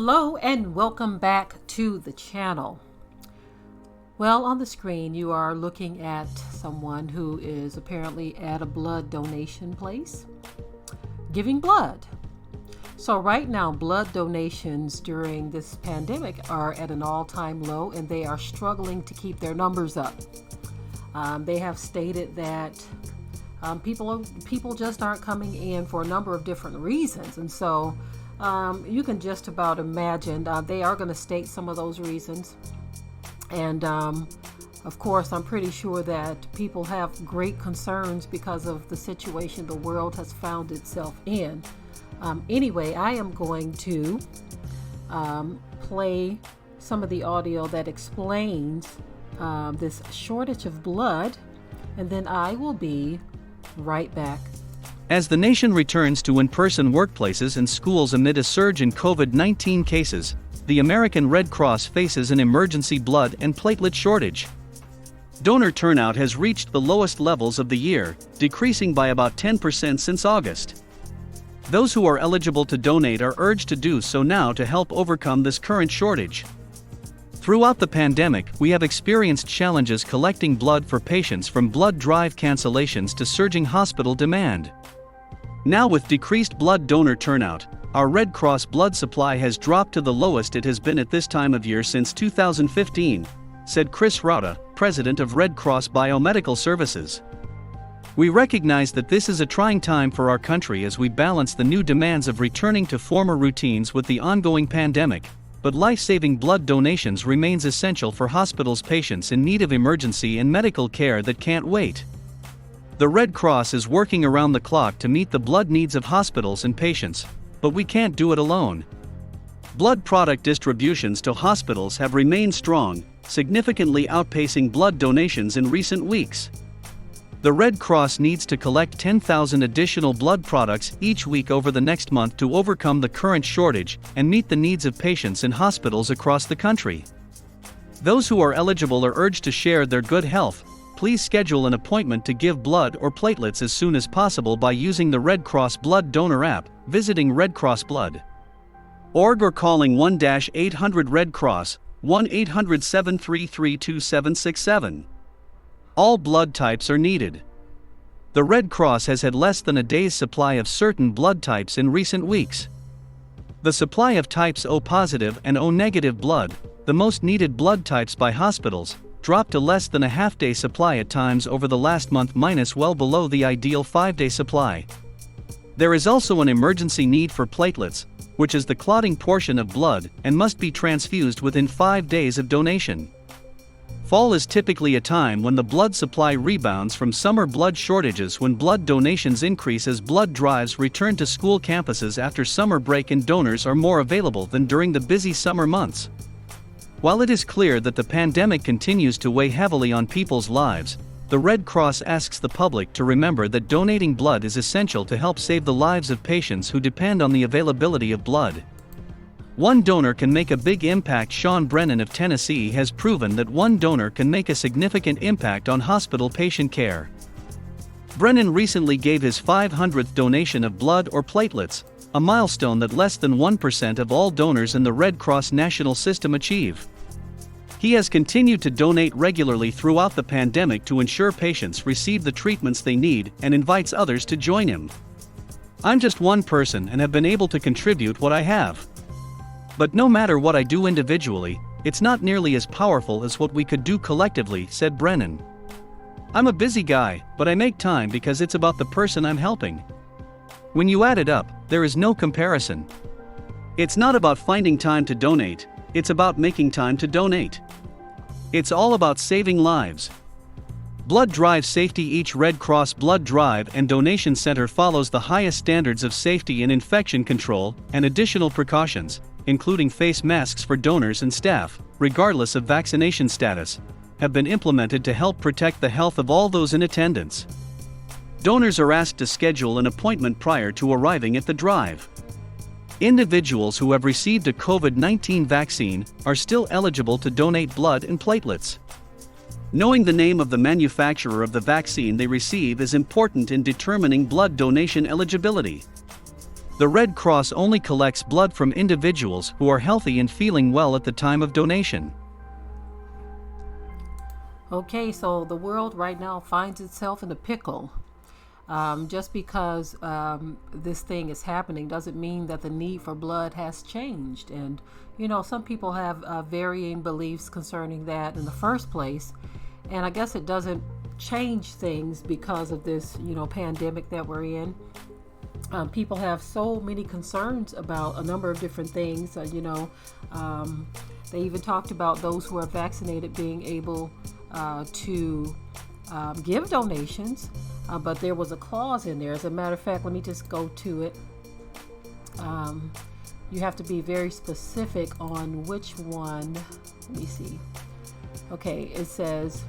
Hello and welcome back to the channel. Well, on the screen you are looking at someone who is apparently at a blood donation place giving blood. So right now blood donations during this pandemic are at an all-time low and they are struggling to keep their numbers up. They have stated that people just aren't coming in for a number of different reasons, and so you can just about imagine they are going to state some of those reasons. And of course, I'm pretty sure that people have great concerns because of the situation the world has found itself in. Anyway, I am going to play some of the audio that explains this shortage of blood, and then I will be right back. As the nation returns to in-person workplaces and schools amid a surge in COVID-19 cases, the American Red Cross faces an emergency blood and platelet shortage. Donor turnout has reached the lowest levels of the year, decreasing by about 10% since August. Those who are eligible to donate are urged to do so now to help overcome this current shortage. Throughout the pandemic, we have experienced challenges collecting blood for patients, from blood drive cancellations to surging hospital demand. Now, with decreased blood donor turnout, our Red Cross blood supply has dropped to the lowest it has been at this time of year since 2015, said Chris Rauta, president of Red Cross Biomedical Services. We recognize that this is a trying time for our country as we balance the new demands of returning to former routines with the ongoing pandemic, but life-saving blood donations remains essential for hospitals' patients in need of emergency and medical care that can't wait. The Red Cross is working around the clock to meet the blood needs of hospitals and patients, but we can't do it alone. Blood product distributions to hospitals have remained strong, significantly outpacing blood donations in recent weeks. The Red Cross needs to collect 10,000 additional blood products each week over the next month to overcome the current shortage and meet the needs of patients in hospitals across the country. Those who are eligible are urged to share their good health. Please schedule an appointment to give blood or platelets as soon as possible by using the Red Cross Blood Donor app, visiting redcrossblood.org or calling 1-800-RED-CROSS, 1-800-733-2767. All blood types are needed. The Red Cross has had less than a day's supply of certain blood types in recent weeks. The supply of types O positive and O negative blood, the most needed blood types by hospitals, dropped to less than a half-day supply at times over the last month, well below the ideal 5-day supply. There is also an emergency need for platelets, which is the clotting portion of blood and must be transfused within 5 days of donation. Fall is typically a time when the blood supply rebounds from summer blood shortages, when blood donations increase as blood drives return to school campuses after summer break and donors are more available than during the busy summer months. While it is clear that the pandemic continues to weigh heavily on people's lives, the Red Cross asks the public to remember that donating blood is essential to help save the lives of patients who depend on the availability of blood. One donor can make a big impact. Sean Brennan of Tennessee has proven that one donor can make a significant impact on hospital patient care. Brennan recently gave his 500th donation of blood or platelets, a milestone that less than 1% of all donors in the Red Cross national system achieve. He has continued to donate regularly throughout the pandemic to ensure patients receive the treatments they need and invites others to join him. I'm just one person and have been able to contribute what I have. But no matter what I do individually, it's not nearly as powerful as what we could do collectively, said Brennan. I'm a busy guy, but I make time because it's about the person I'm helping. When you add it up, there is no comparison. It's not about finding time to donate, it's about making time to donate. It's all about saving lives. Blood drive safety. Each Red Cross blood drive and donation center follows the highest standards of safety and infection control, and additional precautions, including face masks for donors and staff, regardless of vaccination status, have been implemented to help protect the health of all those in attendance. Donors are asked to schedule an appointment prior to arriving at the drive. Individuals who have received a COVID-19 vaccine are still eligible to donate blood and platelets. Knowing the name of the manufacturer of the vaccine they receive is important in determining blood donation eligibility. The Red Cross only collects blood from individuals who are healthy and feeling well at the time of donation. Okay, so the world right now finds itself in a pickle. Just because this thing is happening doesn't mean that the need for blood has changed. And, you know, some people have varying beliefs concerning that in the first place. And I guess it doesn't change things because of this, you know, pandemic that we're in. People have so many concerns about a number of different things. They even talked about those who are vaccinated being able to give donations, but there was a clause in there. As a matter of fact, let me just go to it. You have to be very specific on which one. Let me see. Okay, it says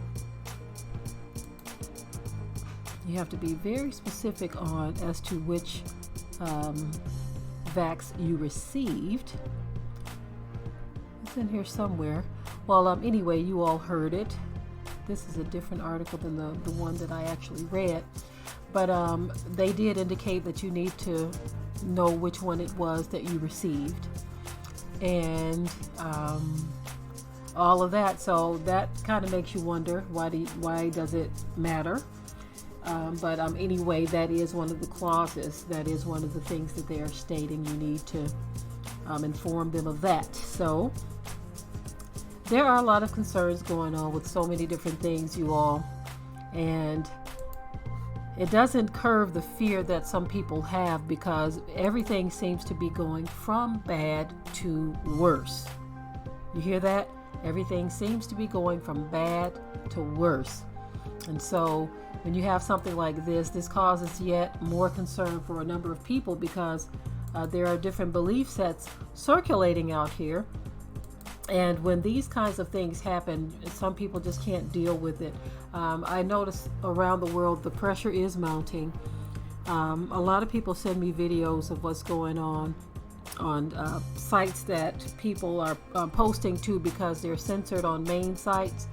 you have to be very specific on as to which vax you received. It's in here somewhere. Well, anyway, you all heard it. This is a different article than the one that I actually read. But they did indicate that you need to know which one it was that you received. And all of that. So that kind of makes you wonder, why does it matter? But anyway, that is one of the clauses. That is one of the things that they are stating. You need to inform them of that. So there are a lot of concerns going on with so many different things, you all. And it doesn't curb the fear that some people have, because everything seems to be going from bad to worse. You hear that? Everything seems to be going from bad to worse. And so when you have something like this causes yet more concern for a number of people, because there are different belief sets circulating out here. And when these kinds of things happen, some people just can't deal with it. I notice around the world the pressure is mounting. A lot of people send me videos of what's going on sites that people are posting to because they're censored on main sites.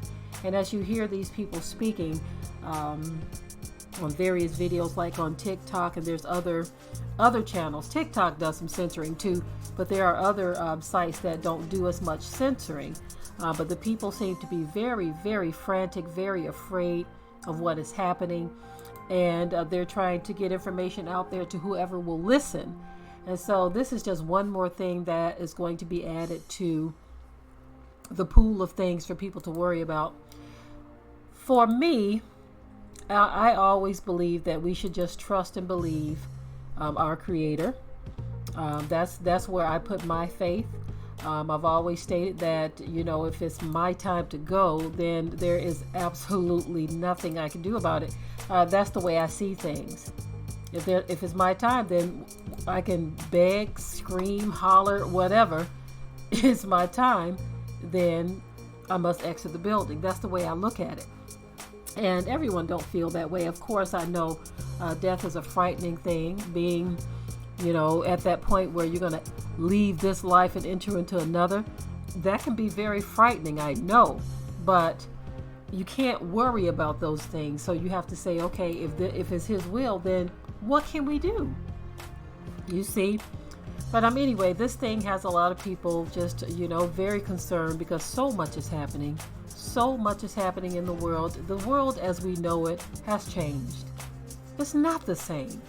And as you hear these people speaking on various videos, like on TikTok, and there's other channels. TikTok does some censoring too, but there are other sites that don't do as much censoring. But the people seem to be very, very frantic, very afraid of what is happening. And they're trying to get information out there to whoever will listen. And so this is just one more thing that is going to be added to the pool of things for people to worry about. For me, I always believe that we should just trust and believe our Creator. That's where I put my faith. I've always stated that, you know, if it's my time to go, then there is absolutely nothing I can do about it. That's the way I see things. If it's my time, then I can beg, scream, holler, whatever. It's my time, then I must exit the building. That's the way I look at it. And everyone don't feel that way. Of course, I know death is a frightening thing, being, you know, at that point where you're going to leave this life and enter into another. That can be very frightening, I know, but you can't worry about those things. So you have to say, okay, if it's His will, then what can we do? You see? But anyway, this thing has a lot of people just, you know, very concerned, because so much is happening. So much is happening in the world. The world as we know it has changed. It's not the same,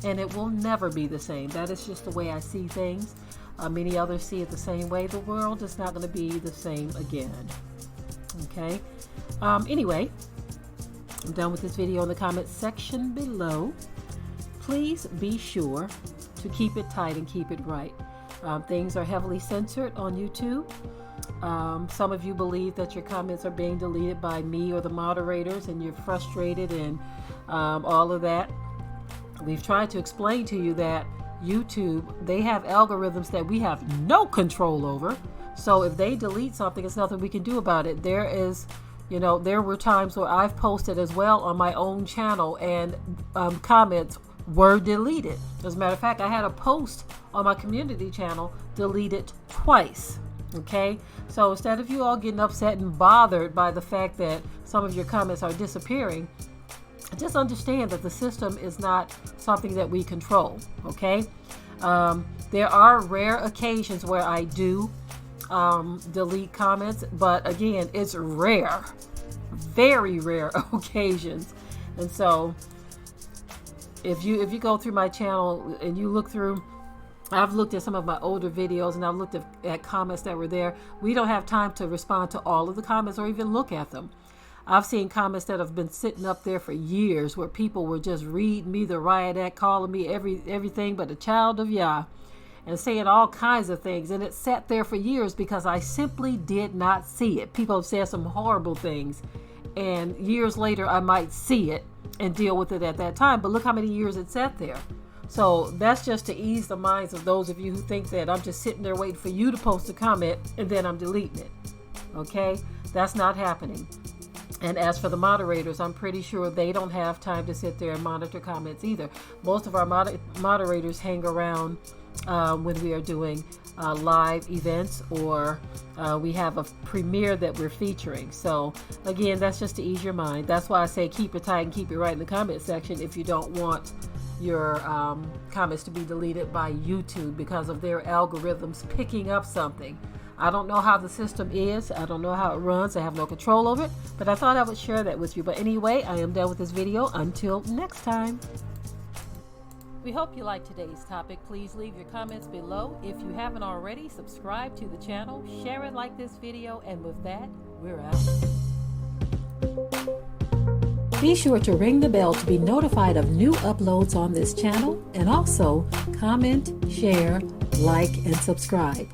and it will never be the same. That is just the way I see things. Many others see it the same way. The world is not going to be the same again. Okay? Anyway, I'm done with this video. In the comments section below, please be sure to keep it tight and keep it right. Things are heavily censored on YouTube. Some of you believe that your comments are being deleted by me or the moderators, and you're frustrated and all of that. We've tried to explain to you that YouTube, they have algorithms that we have no control over. So if they delete something, it's nothing we can do about it. There is, you know, there were times where I've posted as well on my own channel, and comments were deleted. As a matter of fact, I had a post on my community channel deleted twice. Okay, so instead of you all getting upset and bothered by the fact that some of your comments are disappearing, just understand that the system is not something that we control. Okay, There are rare occasions where I do delete comments, but again, it's rare, very rare occasions. And so if you go through my channel and you look through, I've looked at some of my older videos and I've looked at comments that were there. We don't have time to respond to all of the comments or even look at them. I've seen comments that have been sitting up there for years where people were just reading me the riot act, calling me everything but a child of Yah, and saying all kinds of things. And it sat there for years because I simply did not see it. People have said some horrible things, and years later I might see it and deal with it at that time. But look how many years it sat there. So that's just to ease the minds of those of you who think that I'm just sitting there waiting for you to post a comment and then I'm deleting it. Okay? That's not happening. And as for the moderators, I'm pretty sure they don't have time to sit there and monitor comments either. Most of our moderators hang around when we are doing live events or we have a premiere that we're featuring. So again, that's just to ease your mind. That's why I say keep it tight and keep it right in the comment section if you don't want your comments to be deleted by YouTube because of their algorithms picking up something. I don't know how the system is. I don't know how it runs. I have no control over it, but I thought I would share that with you. But anyway, I am done with this video. Until next time. We hope you liked today's topic. Please leave your comments below. If you haven't already, subscribe to the channel, share it like this video, and with that, we're out. Be sure to ring the bell to be notified of new uploads on this channel, and also comment, share, like, and subscribe.